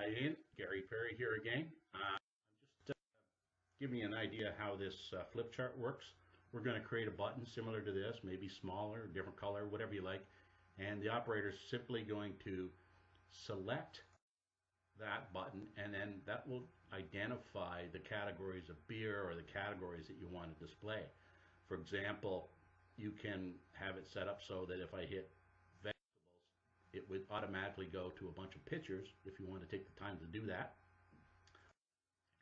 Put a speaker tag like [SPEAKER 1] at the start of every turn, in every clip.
[SPEAKER 1] Hi Ian, Gary Perry here again. Just give me an idea how this flip chart works. We're going to create a button similar to this, maybe smaller, different color, whatever you like. And the operator is simply going to select that button, and then that will identify the categories of beer or the categories that you want to display. For example, you can have it set up so that if I hit vegetables, it would automatically go to a bunch of pictures if you want to take the time to do that.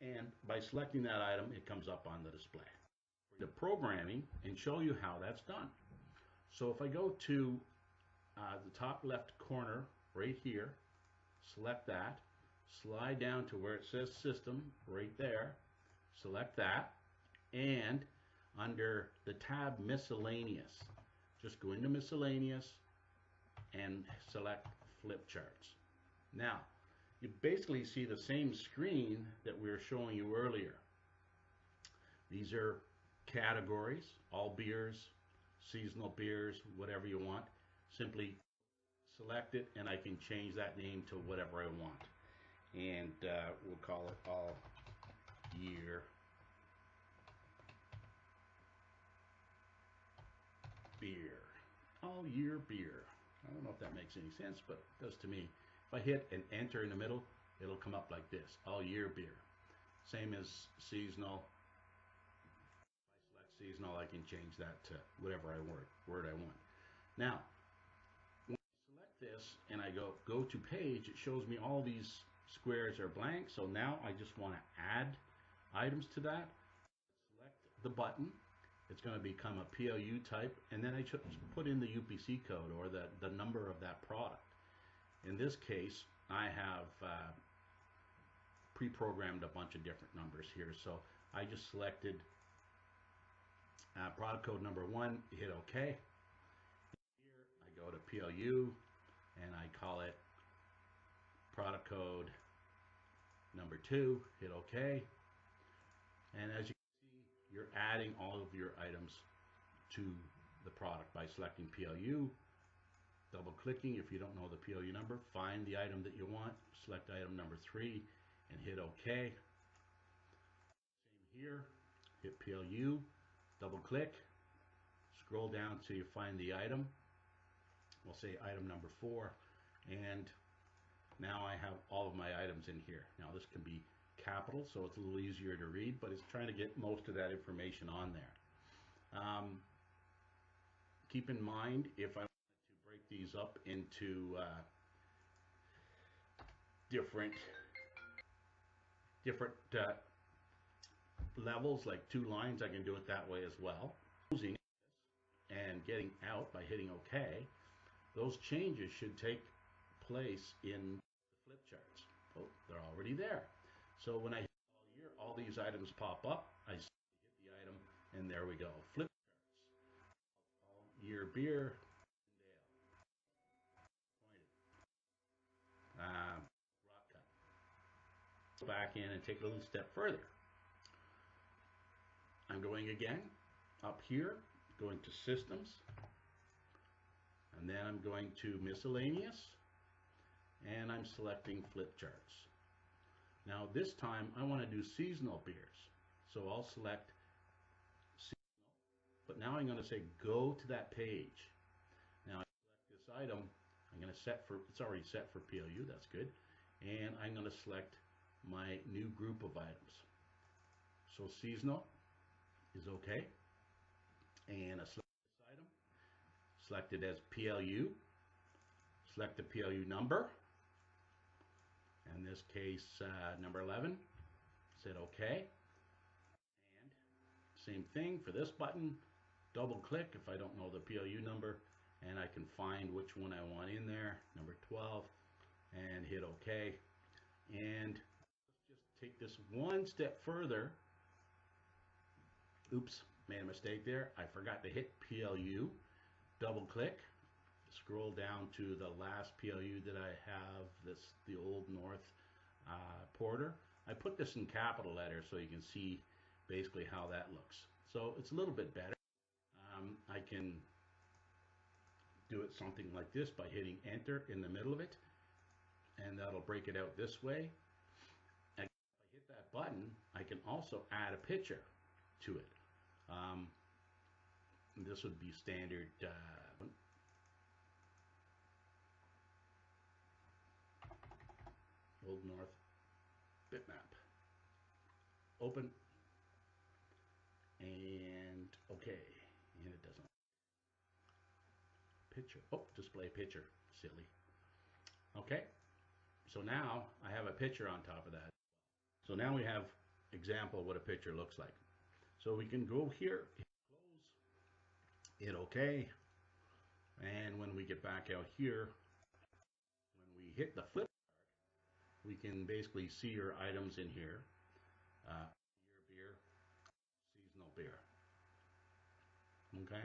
[SPEAKER 1] And by selecting that item, it comes up on the display. The programming and show you how that's done. So if I go to the top left corner right here, select that, slide down to where it says system right there, select that, and under the tab miscellaneous, just go into miscellaneous and select flip charts. Now, you basically see the same screen that we were showing you earlier. These are categories, all beers, seasonal beers, whatever you want. Simply select it and I can change that name to whatever I want. And we'll call it all year beer. All year beer. I don't know if that makes any sense, but it does to me. If I hit and enter in the middle, it'll come up like this, all year beer. Same as seasonal. If I select seasonal, I can change that to whatever word I want. Now, when I select this and I go to page, it shows me all these squares are blank. So now I just want to add items to that. Select the button. It's going to become a PLU type, and then I just put in the UPC code or the number of that product. In this case, I have pre-programmed a bunch of different numbers here. So I just selected product code number 1, hit OK. Here I go to PLU and I call it product code number 2, hit OK. And as you can see, you're adding all of your items to the product by selecting PLU, double clicking. If you don't know the PLU number, find the item that you want, select item number 3 and hit OK. Same here, hit PLU, double click, scroll down till you find the item. We'll say item number 4, and now I have all of my items in here. Now this can be capital, so it's a little easier to read, but it's trying to get most of that information on there. Keep in mind, if I wanted to break these up into different levels, like 2 lines, I can do it that way as well. Closing and getting out by hitting OK, those changes should take place in the flip charts. Oh, they're already there. So when I hit all year, all these items pop up. I hit the item, and there we go. Flip charts. All year beer. Rock cut. Go back in and take a little step further. I'm going again up here, going to systems, and then I'm going to miscellaneous, and I'm selecting flip charts. Now this time I want to do seasonal beers, so I'll select seasonal, but now I'm going to say go to that page. Now I select this item, I'm going to set for, it's already set for PLU, that's good, and I'm going to select my new group of items. So seasonal is okay, and I select this item, select it as PLU, select the PLU number, in this case number 11, said OK, and same thing for this button, double click if I don't know the PLU number, and I can find which one I want in there, number 12, and hit OK. And let's just take this one step further. Oops, made a mistake there. I forgot to hit PLU. Double click, scroll down to the last PLU that I have, this the Old North Porter. I put this in capital letters so you can see basically how that looks. So it's a little bit better. I can do it something like this by hitting enter in the middle of it, and that'll break it out this way. And if I hit that button, I can also add a picture to it. This would be standard. Old North bitmap. Open and okay, and it doesn't. Picture. Oh, display picture. Silly. Okay, so now I have a picture on top of that. So now we have example of what a picture looks like. So we can go here, hit OK, and when we get back out here, when we hit the flip, we can basically see your items in here. Year beer, seasonal beer. Okay.